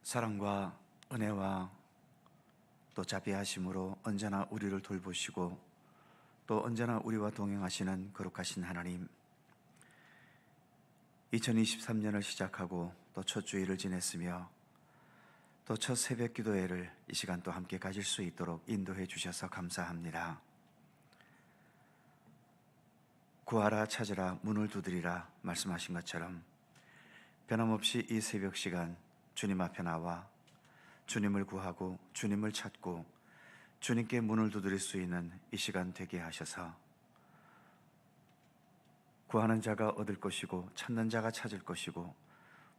사랑과 은혜와 또 자비하심으로 언제나 우리를 돌보시고 또 언제나 우리와 동행하시는 거룩하신 하나님, 2023년을 시작하고 또 첫 주일을 지냈으며 또 첫 새벽 기도회를 이 시간 또 함께 가질 수 있도록 인도해 주셔서 감사합니다. 구하라, 찾으라, 문을 두드리라 말씀하신 것처럼 변함없이 이 새벽 시간 주님 앞에 나와 주님을 구하고 주님을 찾고 주님께 문을 두드릴 수 있는 이 시간 되게 하셔서 구하는 자가 얻을 것이고 찾는 자가 찾을 것이고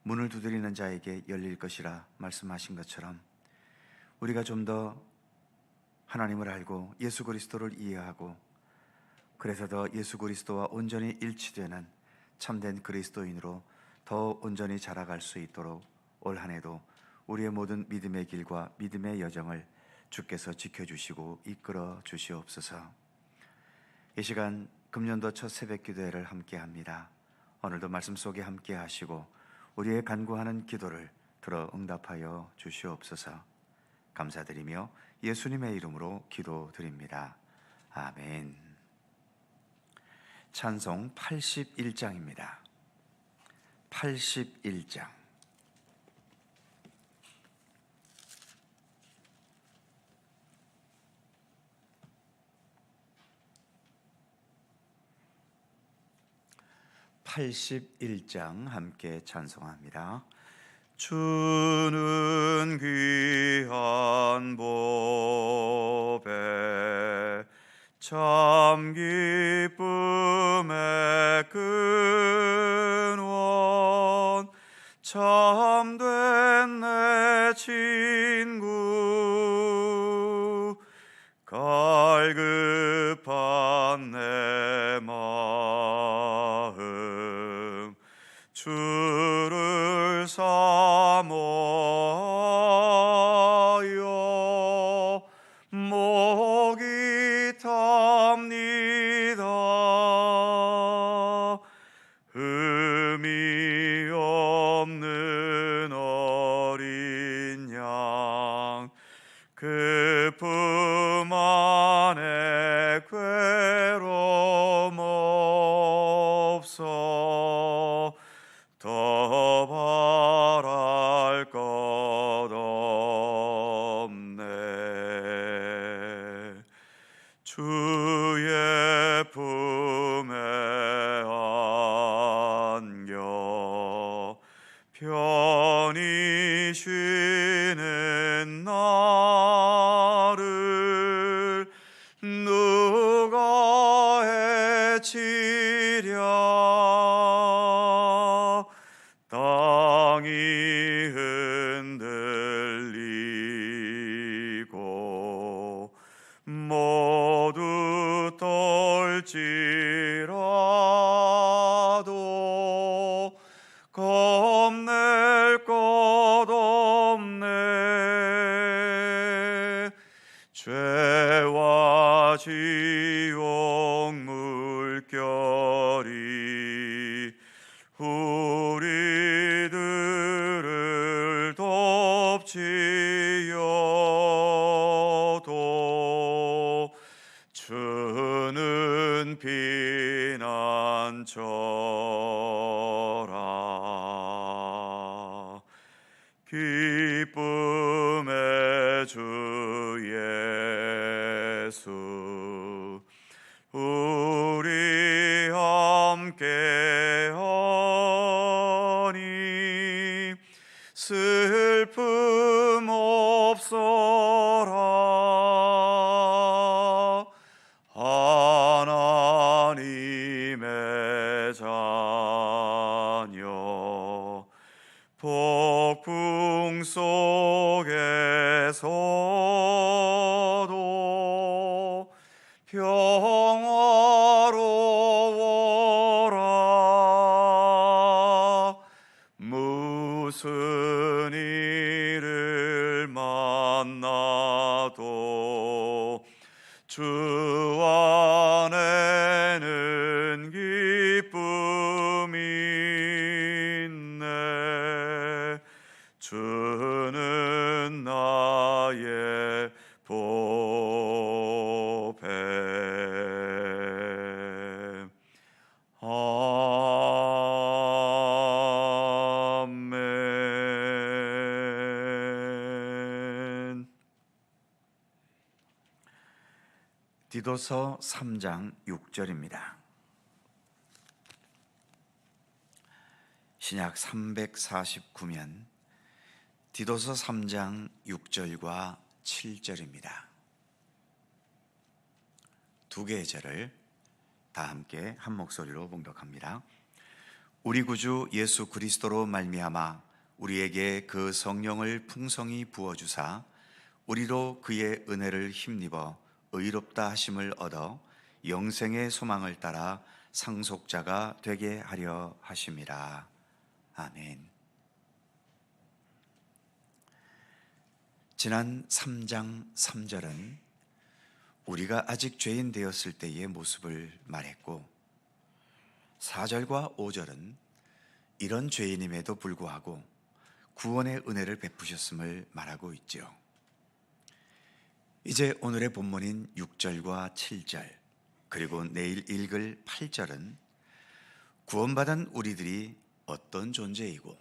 문을 두드리는 자에게 열릴 것이라 말씀하신 것처럼 우리가 좀 더 하나님을 알고 예수 그리스도를 이해하고 그래서 더 예수 그리스도와 온전히 일치되는 참된 그리스도인으로 더 온전히 자라갈 수 있도록 올 한 해도 우리의 모든 믿음의 길과 믿음의 여정을 주께서 지켜주시고 이끌어 주시옵소서. 이 시간 금년도 첫 새벽 기도회를 함께합니다. 오늘도 말씀 속에 함께 하시고 우리의 간구하는 기도를 들어 응답하여 주시옵소서. 감사드리며 예수님의 이름으로 기도드립니다. 아멘. 찬송 81장입니다. 81장. 함께 찬송합니다. 주는 귀한 보배 참 기쁨의 근원 참된 내 친구 갈급한 내 마음 주를 사모하여 목이 탑니다. 흠이 없는 어린 양 그 품 안에 괴로움 없어 더 바랄 것 없네. 주의 품에 안겨 편히 쉬는 나를 누가 해치랴. 땅이 흔들리고 모두 떨지라도 겁낼 것 없네. 죄와 지옥 물결이 우리들을 덮치여도 주는 피난처라. 기쁨의 주 예수 우리 함께하니 슬픔 없어라. 하나님의 자녀 폭풍 속에서도 평화로워라. 무슨 일을 만나도 주 안에는 기쁨이 있네. 주는 디도서 3장 6절입니다. 신약 349면 디도서 3장 6절과 7절입니다. 두 개의 절을 다 함께 한 목소리로 봉독합니다. 우리 구주 예수 그리스도로 말미암아 우리에게 그 성령을 풍성히 부어주사 우리로 그의 은혜를 힘입어 의롭다 하심을 얻어 영생의 소망을 따라 상속자가 되게 하려 하심이라. 아멘. 지난 3장 3절은 우리가 아직 죄인 되었을 때의 모습을 말했고, 4절과 5절은 이런 죄인임에도 불구하고 구원의 은혜를 베푸셨음을 말하고 있죠. 이제 오늘의 본문인 6절과 7절 그리고 내일 읽을 8절은 구원받은 우리들이 어떤 존재이고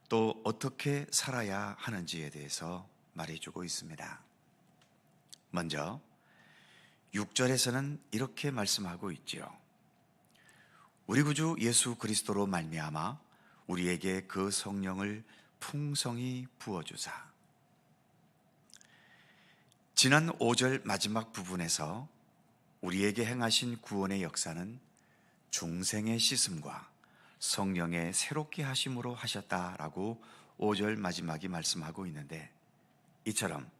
또 어떻게 살아야 하는지에 대해서 말해주고 있습니다. 먼저 6절에서는 이렇게 말씀하고 있지요. 우리 구주 예수 그리스도로 말미암아 우리에게 그 성령을 풍성히 부어주사. 지난 5절 마지막 부분에서 우리에게 행하신 구원의 역사는 중생의 씻음과 성령의 새롭게 하심으로 하셨다라고 5절 마지막이 말씀하고 있는데, 이처럼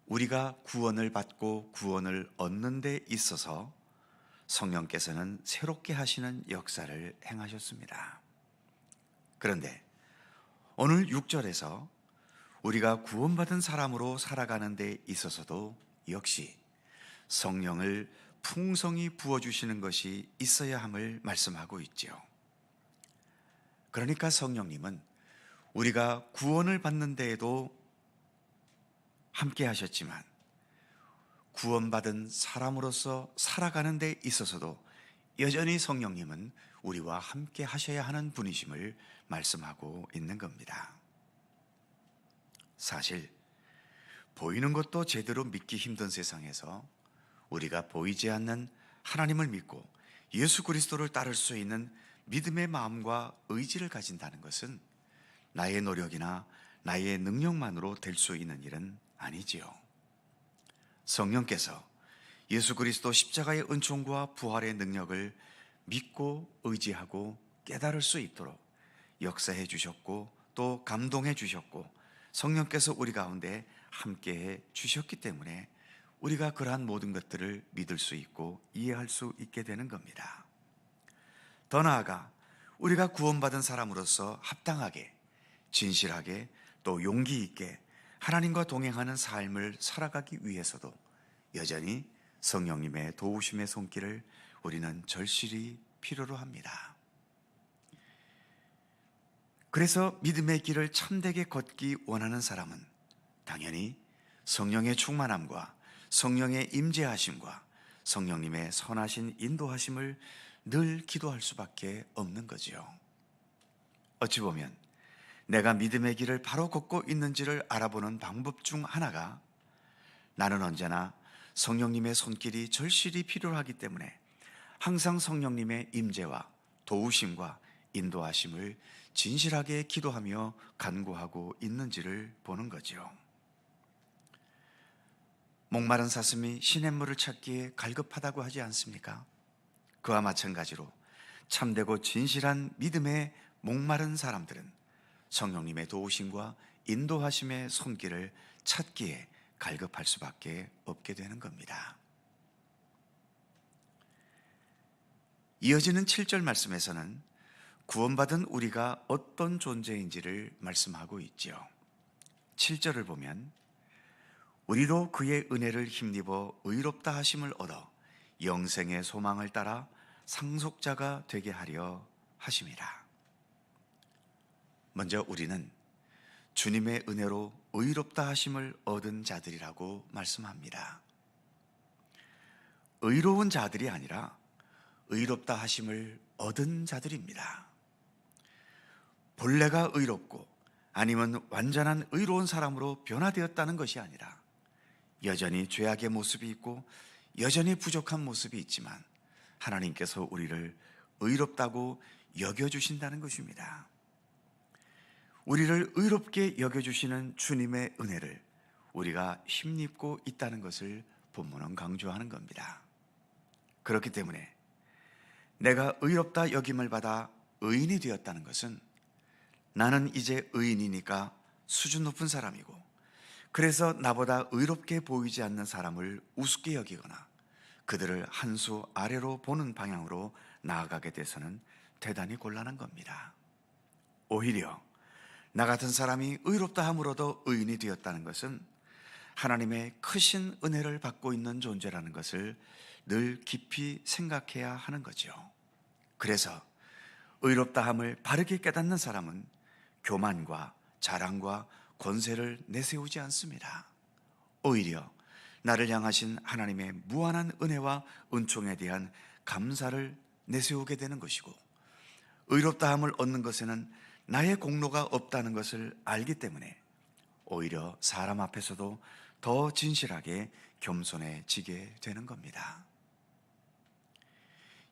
우리가 구원을 받고 구원을 얻는 데 있어서 성령께서는 새롭게 하시는 역사를 행하셨습니다. 그런데 오늘 6절에서 우리가 구원받은 사람으로 살아가는 데 있어서도 역시 성령을 풍성히 부어주시는 것이 있어야 함을 말씀하고 있죠. 그러니까 성령님은 우리가 구원을 받는 데에도 함께 하셨지만 구원받은 사람으로서 살아가는 데 있어서도 여전히 성령님은 우리와 함께 하셔야 하는 분이심을 말씀하고 있는 겁니다. 사실 보이는 것도 제대로 믿기 힘든 세상에서 우리가 보이지 않는 하나님을 믿고 예수 그리스도를 따를 수 있는 믿음의 마음과 의지를 가진다는 것은 나의 노력이나 나의 능력만으로 될 수 있는 일은 아니지요. 성령께서 예수 그리스도 십자가의 은총과 부활의 능력을 믿고 의지하고 깨달을 수 있도록 역사해 주셨고 또 감동해 주셨고 성령께서 우리 가운데 함께해 주셨기 때문에 우리가 그러한 모든 것들을 믿을 수 있고 이해할 수 있게 되는 겁니다. 더 나아가 우리가 구원받은 사람으로서 합당하게, 진실하게, 또 용기 있게 하나님과 동행하는 삶을 살아가기 위해서도 여전히 성령님의 도우심의 손길을 우리는 절실히 필요로 합니다. 그래서 믿음의 길을 참되게 걷기 원하는 사람은 당연히 성령의 충만함과 성령의 임재하심과 성령님의 선하신 인도하심을 늘 기도할 수밖에 없는 거지요. 어찌 보면 내가 믿음의 길을 바로 걷고 있는지를 알아보는 방법 중 하나가 나는 언제나 성령님의 손길이 절실히 필요하기 때문에 항상 성령님의 임재와 도우심과 인도하심을 진실하게 기도하며 간구하고 있는지를 보는 거죠. 목마른 사슴이 시냇물을 찾기에 갈급하다고 하지 않습니까? 그와 마찬가지로 참되고 진실한 믿음의 목마른 사람들은 성령님의 도우심과 인도하심의 손길을 찾기에 갈급할 수밖에 없게 되는 겁니다. 이어지는 7절 말씀에서는 구원받은 우리가 어떤 존재인지를 말씀하고 있죠. 7절을 보면 우리도 그의 은혜를 힘입어 의롭다 하심을 얻어 영생의 소망을 따라 상속자가 되게 하려 하심이라. 먼저 우리는 주님의 은혜로 의롭다 하심을 얻은 자들이라고 말씀합니다. 의로운 자들이 아니라 의롭다 하심을 얻은 자들입니다. 본래가 의롭고 아니면 완전한 의로운 사람으로 변화되었다는 것이 아니라 여전히 죄악의 모습이 있고 여전히 부족한 모습이 있지만 하나님께서 우리를 의롭다고 여겨주신다는 것입니다. 우리를 의롭게 여겨주시는 주님의 은혜를 우리가 힘입고 있다는 것을 본문은 강조하는 겁니다. 그렇기 때문에 내가 의롭다 여김을 받아 의인이 되었다는 것은 나는 이제 의인이니까 수준 높은 사람이고, 그래서 나보다 의롭게 보이지 않는 사람을 우습게 여기거나 그들을 한 수 아래로 보는 방향으로 나아가게 돼서는 대단히 곤란한 겁니다. 오히려 나 같은 사람이 의롭다 함으로도 의인이 되었다는 것은 하나님의 크신 은혜를 받고 있는 존재라는 것을 늘 깊이 생각해야 하는 거죠. 그래서 의롭다 함을 바르게 깨닫는 사람은 교만과 자랑과 권세를 내세우지 않습니다. 오히려 나를 향하신 하나님의 무한한 은혜와 은총에 대한 감사를 내세우게 되는 것이고, 의롭다 함을 얻는 것에는 나의 공로가 없다는 것을 알기 때문에 오히려 사람 앞에서도 더 진실하게 겸손해지게 되는 겁니다.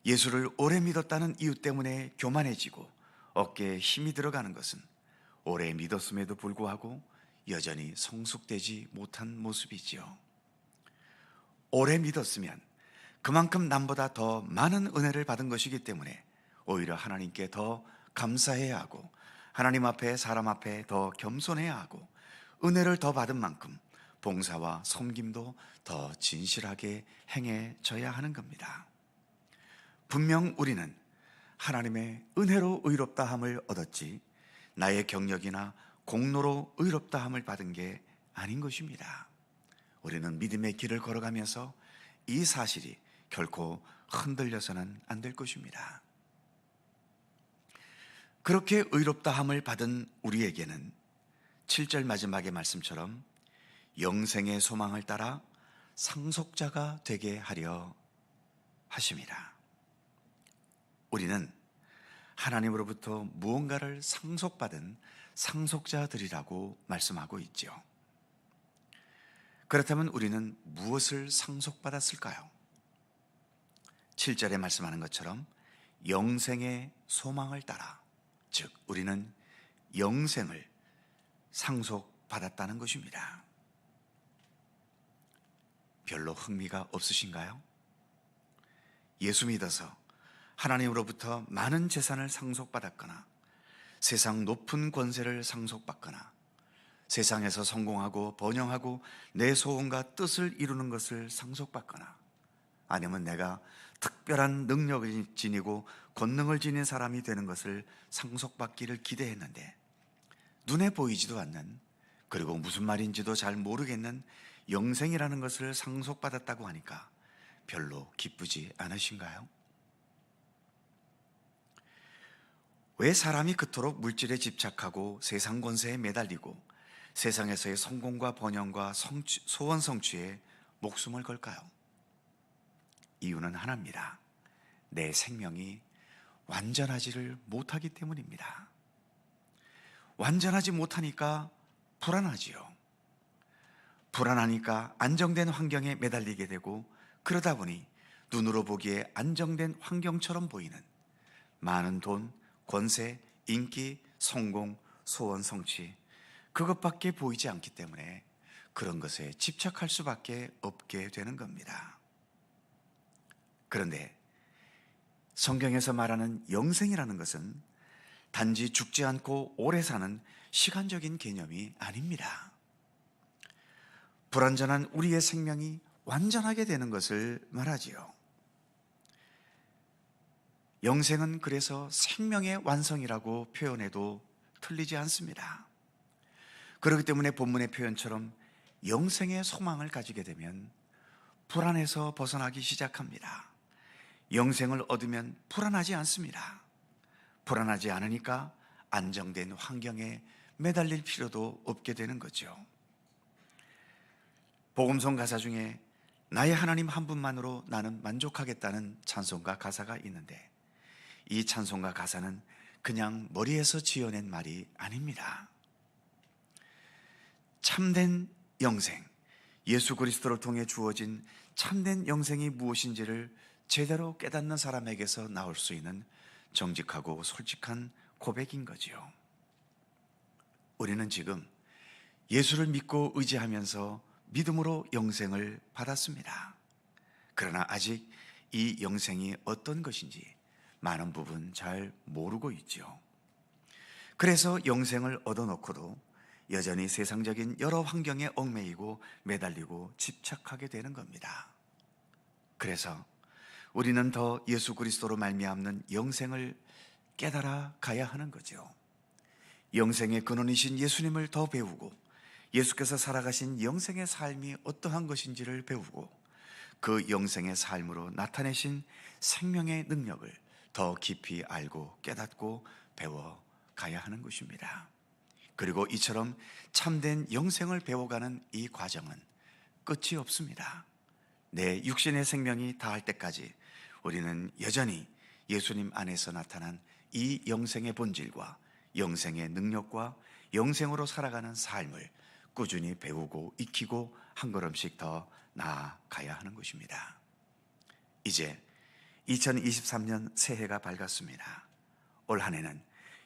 예수를 오래 믿었다는 이유 때문에 교만해지고 어깨에 힘이 들어가는 것은 오래 믿었음에도 불구하고 여전히 성숙되지 못한 모습이지요. 오래 믿었으면 그만큼 남보다 더 많은 은혜를 받은 것이기 때문에 오히려 하나님께 더 감사해야 하고, 하나님 앞에 사람 앞에 더 겸손해야 하고, 은혜를 더 받은 만큼 봉사와 섬김도 더 진실하게 행해져야 하는 겁니다. 분명 우리는 하나님의 은혜로 의롭다함을 얻었지 나의 경력이나 공로로 의롭다함을 받은 게 아닌 것입니다. 우리는 믿음의 길을 걸어가면서 이 사실이 결코 흔들려서는 안 될 것입니다. 그렇게 의롭다함을 받은 우리에게는 7절 마지막의 말씀처럼 영생의 소망을 따라 상속자가 되게 하려 하심이라. 우리는 하나님으로부터 무언가를 상속받은 상속자들이라고 말씀하고 있죠. 그렇다면 우리는 무엇을 상속받았을까요? 7절에 말씀하는 것처럼 영생의 소망을 따라, 즉 우리는 영생을 상속받았다는 것입니다. 별로 흥미가 없으신가요? 예수 믿어서 하나님으로부터 많은 재산을 상속받았거나 세상 높은 권세를 상속받거나 세상에서 성공하고 번영하고 내 소원과 뜻을 이루는 것을 상속받거나, 아니면 내가 특별한 능력을 지니고 권능을 지닌 사람이 되는 것을 상속받기를 기대했는데 눈에 보이지도 않는, 그리고 무슨 말인지도 잘 모르겠는 영생이라는 것을 상속받았다고 하니까 별로 기쁘지 않으신가요? 왜 사람이 그토록 물질에 집착하고 세상 권세에 매달리고 세상에서의 성공과 번영과 소원 성취에 목숨을 걸까요? 이유는 하나입니다. 내 생명이 완전하지를 못하기 때문입니다. 완전하지 못하니까 불안하지요. 불안하니까 안정된 환경에 매달리게 되고, 그러다 보니 눈으로 보기에 안정된 환경처럼 보이는 많은 돈, 권세, 인기, 성공, 소원 성취, 그것밖에 보이지 않기 때문에 그런 것에 집착할 수밖에 없게 되는 겁니다. 그런데 성경에서 말하는 영생이라는 것은 단지 죽지 않고 오래 사는 시간적인 개념이 아닙니다. 불완전한 우리의 생명이 완전하게 되는 것을 말하지요. 영생은 그래서 생명의 완성이라고 표현해도 틀리지 않습니다. 그렇기 때문에 본문의 표현처럼 영생의 소망을 가지게 되면 불안에서 벗어나기 시작합니다. 영생을 얻으면 불안하지 않습니다. 불안하지 않으니까 안정된 환경에 매달릴 필요도 없게 되는 거죠. 복음성 가사 중에 나의 하나님 한 분만으로 나는 만족하겠다는 찬송가 가사가 있는데, 이 찬송가 가사는 그냥 머리에서 지어낸 말이 아닙니다. 참된 영생, 예수 그리스도를 통해 주어진 참된 영생이 무엇인지를 제대로 깨닫는 사람에게서 나올 수 있는 정직하고 솔직한 고백인 거지요. 우리는 지금 예수를 믿고 의지하면서 믿음으로 영생을 받았습니다. 그러나 아직 이 영생이 어떤 것인지 많은 부분 잘 모르고 있죠. 그래서 영생을 얻어놓고도 여전히 세상적인 여러 환경에 얽매이고 매달리고 집착하게 되는 겁니다. 그래서 우리는 더 예수 그리스도로 말미암는 영생을 깨달아 가야 하는 거죠. 영생의 근원이신 예수님을 더 배우고 예수께서 살아가신 영생의 삶이 어떠한 것인지를 배우고 그 영생의 삶으로 나타내신 생명의 능력을 더 깊이 알고 깨닫고 배워 가야 하는 것입니다. 그리고 이처럼 참된 영생을 배워가는 이 과정은 끝이 없습니다. 내 육신의 생명이 다할 때까지 우리는 여전히 예수님 안에서 나타난 이 영생의 본질과 영생의 능력과 영생으로 살아가는 삶을 꾸준히 배우고 익히고 한 걸음씩 더 나아가야 하는 것입니다. 이제 2023년 새해가 밝았습니다. 올 한 해는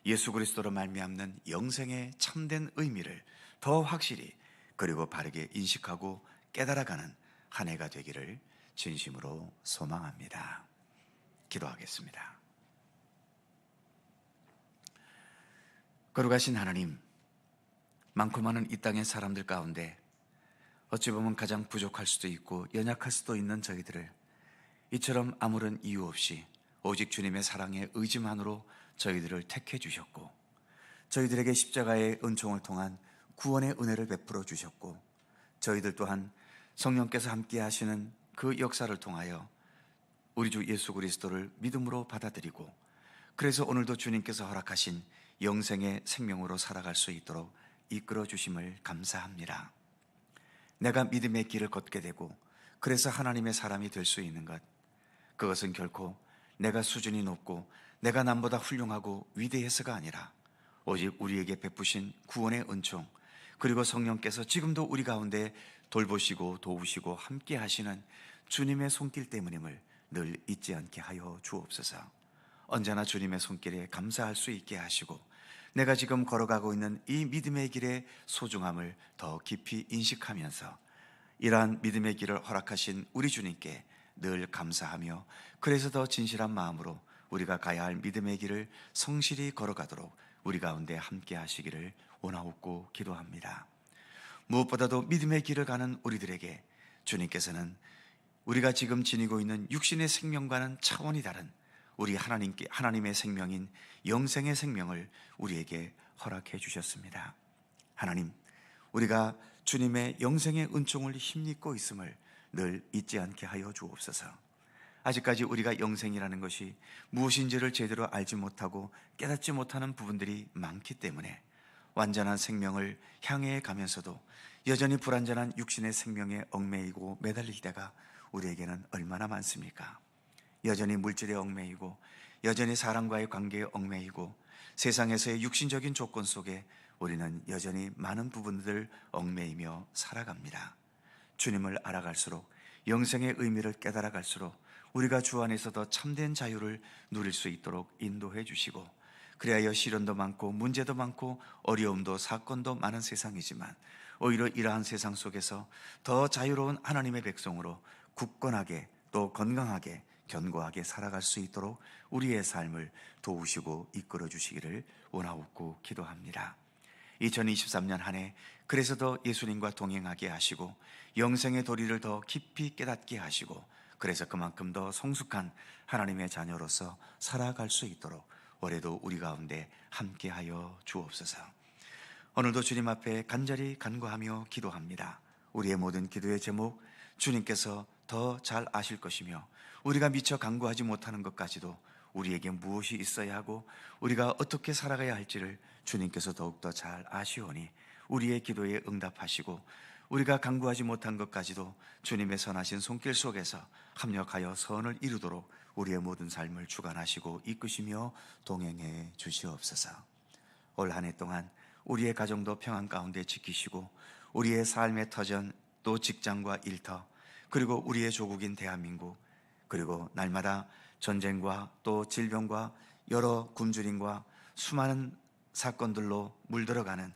예수 그리스도로 말미암는 영생의 참된 의미를 더 확실히 그리고 바르게 인식하고 깨달아가는 한 해가 되기를 진심으로 소망합니다. 기도하겠습니다. 거룩하신 하나님, 많고 많은 이 땅의 사람들 가운데 어찌 보면 가장 부족할 수도 있고 연약할 수도 있는 저희들을 이처럼 아무런 이유 없이 오직 주님의 사랑의 의지만으로 저희들을 택해 주셨고 저희들에게 십자가의 은총을 통한 구원의 은혜를 베풀어 주셨고 저희들 또한 성령께서 함께 하시는 그 역사를 통하여 우리 주 예수 그리스도를 믿음으로 받아들이고 그래서 오늘도 주님께서 허락하신 영생의 생명으로 살아갈 수 있도록 이끌어 주심을 감사합니다. 내가 믿음의 길을 걷게 되고 그래서 하나님의 사람이 될 수 있는 것, 그것은 결코 내가 수준이 높고 내가 남보다 훌륭하고 위대해서가 아니라 오직 우리에게 베푸신 구원의 은총 그리고 성령께서 지금도 우리 가운데 돌보시고 도우시고 함께 하시는 주님의 손길 때문임을 늘 잊지 않게 하여 주옵소서. 언제나 주님의 손길에 감사할 수 있게 하시고 내가 지금 걸어가고 있는 이 믿음의 길의 소중함을 더 깊이 인식하면서 이러한 믿음의 길을 허락하신 우리 주님께 늘 감사하며 그래서 더 진실한 마음으로 우리가 가야 할 믿음의 길을 성실히 걸어가도록 우리 가운데 함께 하시기를 원하옵고 기도합니다. 무엇보다도 믿음의 길을 가는 우리들에게 주님께서는 우리가 지금 지니고 있는 육신의 생명과는 차원이 다른 우리 하나님의 생명인 영생의 생명을 우리에게 허락해 주셨습니다. 하나님, 우리가 주님의 영생의 은총을 힘입고 있음을 늘 잊지 않게 하여 주옵소서. 아직까지 우리가 영생이라는 것이 무엇인지를 제대로 알지 못하고 깨닫지 못하는 부분들이 많기 때문에 완전한 생명을 향해 가면서도 여전히 불완전한 육신의 생명에 얽매이고 매달릴 때가 우리에게는 얼마나 많습니까? 여전히 물질에 얽매이고 여전히 사람과의 관계에 얽매이고 세상에서의 육신적인 조건 속에 우리는 여전히 많은 부분들 얽매이며 살아갑니다. 주님을 알아갈수록 영생의 의미를 깨달아갈수록 우리가 주 안에서 더 참된 자유를 누릴 수 있도록 인도해 주시고 그리하여 시련도 많고 문제도 많고 어려움도 사건도 많은 세상이지만 오히려 이러한 세상 속에서 더 자유로운 하나님의 백성으로 굳건하게 또 건강하게 견고하게 살아갈 수 있도록 우리의 삶을 도우시고 이끌어 주시기를 원하옵고 기도합니다. 2023년 한 해 그래서 더 예수님과 동행하게 하시고 영생의 도리를 더 깊이 깨닫게 하시고 그래서 그만큼 더 성숙한 하나님의 자녀로서 살아갈 수 있도록 올해도 우리 가운데 함께하여 주옵소서. 오늘도 주님 앞에 간절히 간구하며 기도합니다. 우리의 모든 기도의 제목 주님께서 더 잘 아실 것이며 우리가 미처 간구하지 못하는 것까지도 우리에게 무엇이 있어야 하고 우리가 어떻게 살아가야 할지를 주님께서 더욱더 잘 아시오니 우리의 기도에 응답하시고 우리가 간구하지 못한 것까지도 주님의 선하신 손길 속에서 합력하여 선을 이루도록 우리의 모든 삶을 주관하시고 이끄시며 동행해 주시옵소서. 올 한 해 동안 우리의 가정도 평안 가운데 지키시고 우리의 삶의 터전 또 직장과 일터 그리고 우리의 조국인 대한민국, 그리고 날마다 전쟁과 또 질병과 여러 굶주림과 수많은 사건들로 물들어가는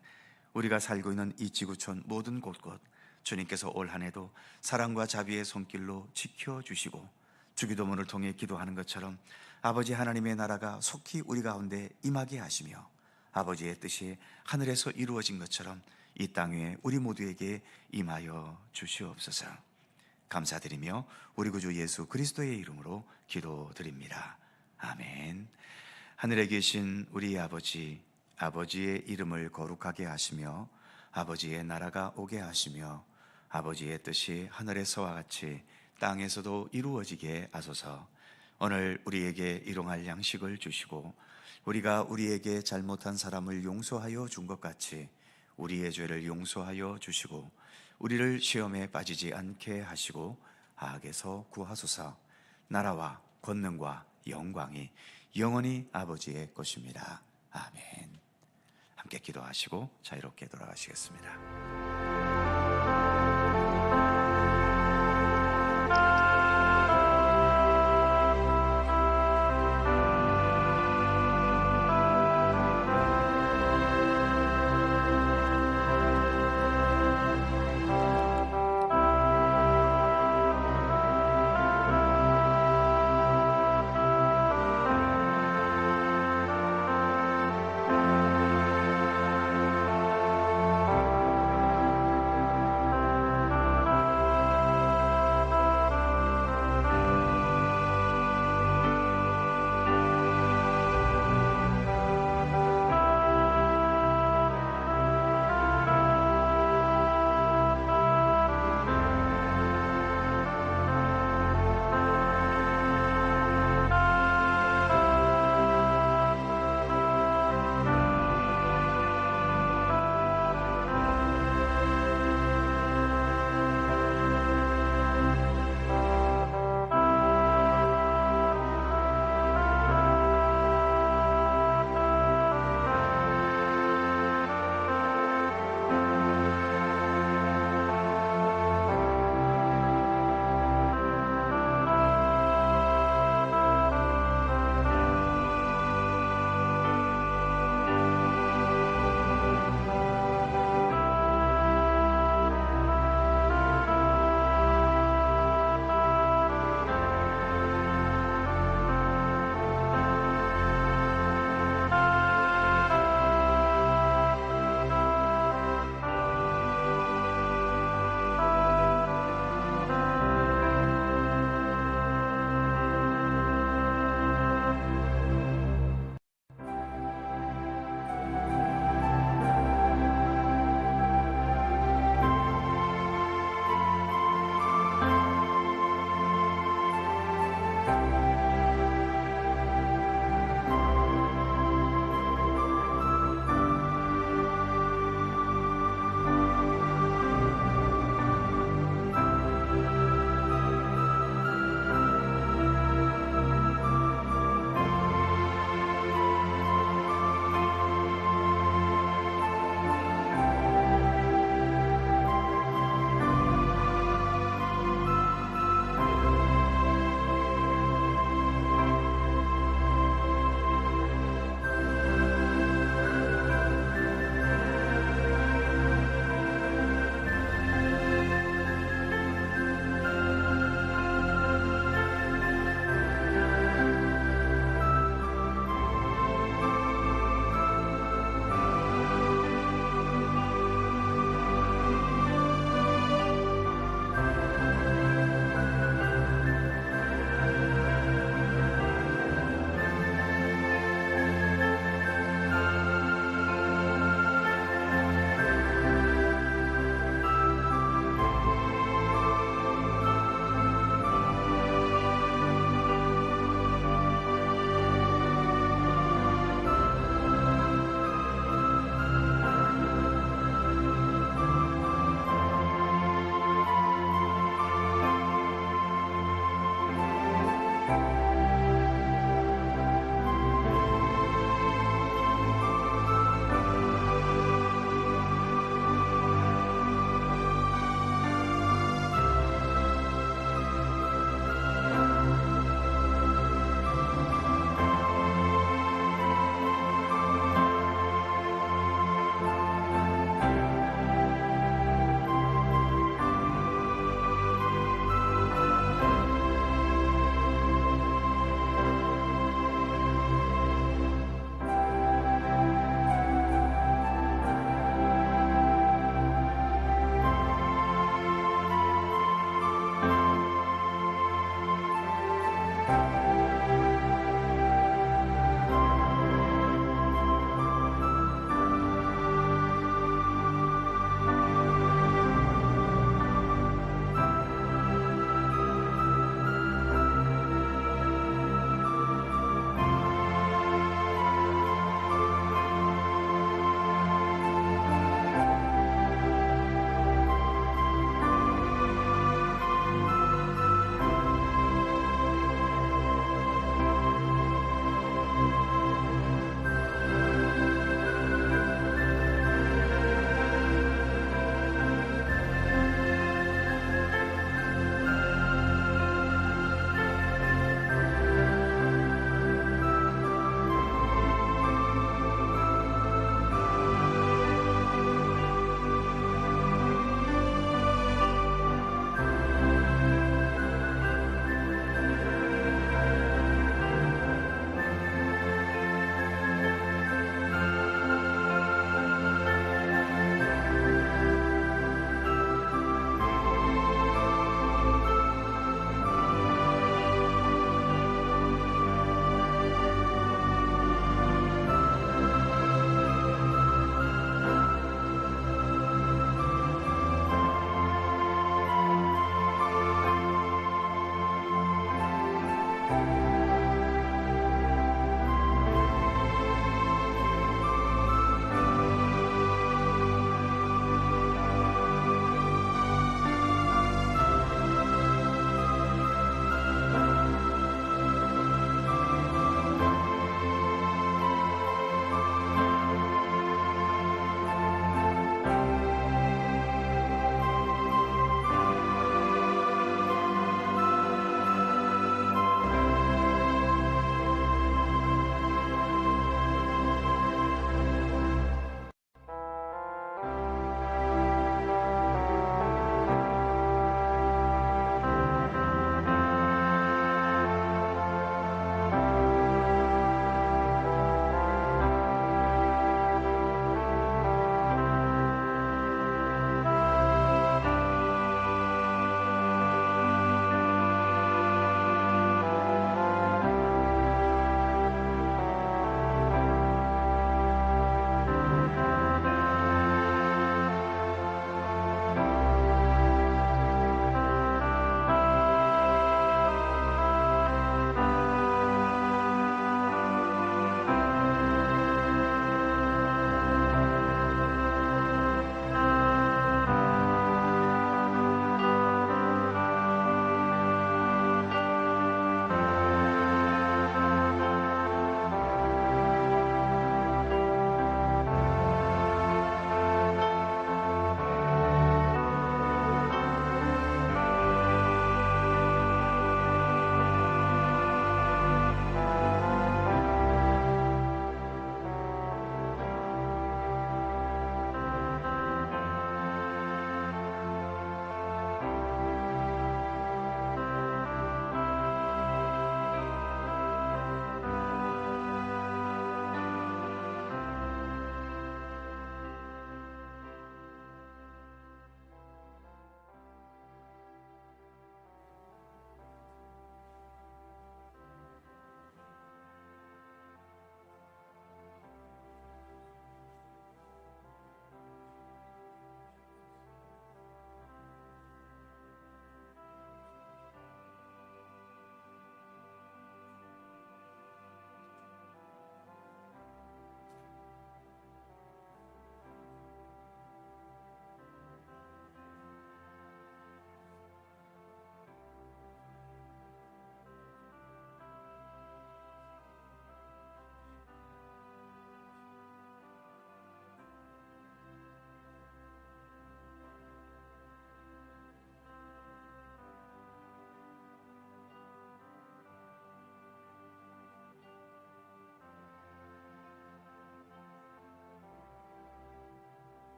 우리가 살고 있는 이 지구촌 모든 곳곳 주님께서 올 한 해도 사랑과 자비의 손길로 지켜주시고 주기도문을 통해 기도하는 것처럼 아버지 하나님의 나라가 속히 우리 가운데 임하게 하시며 아버지의 뜻이 하늘에서 이루어진 것처럼 이 땅 위에 우리 모두에게 임하여 주시옵소서. 감사드리며 우리 구주 예수 그리스도의 이름으로 기도드립니다. 아멘. 하늘에 계신 우리 아버지, 아버지의 이름을 거룩하게 하시며 아버지의 나라가 오게 하시며 아버지의 뜻이 하늘에서와 같이 땅에서도 이루어지게 하소서. 오늘 우리에게 일용할 양식을 주시고 우리가 우리에게 잘못한 사람을 용서하여 준 것 같이 우리의 죄를 용서하여 주시고 우리를 시험에 빠지지 않게 하시고 악에서 구하소서. 나라와 권능과 영광이 영원히 아버지의 것입니다. 아멘. 함께 기도하시고 자유롭게 돌아가시겠습니다.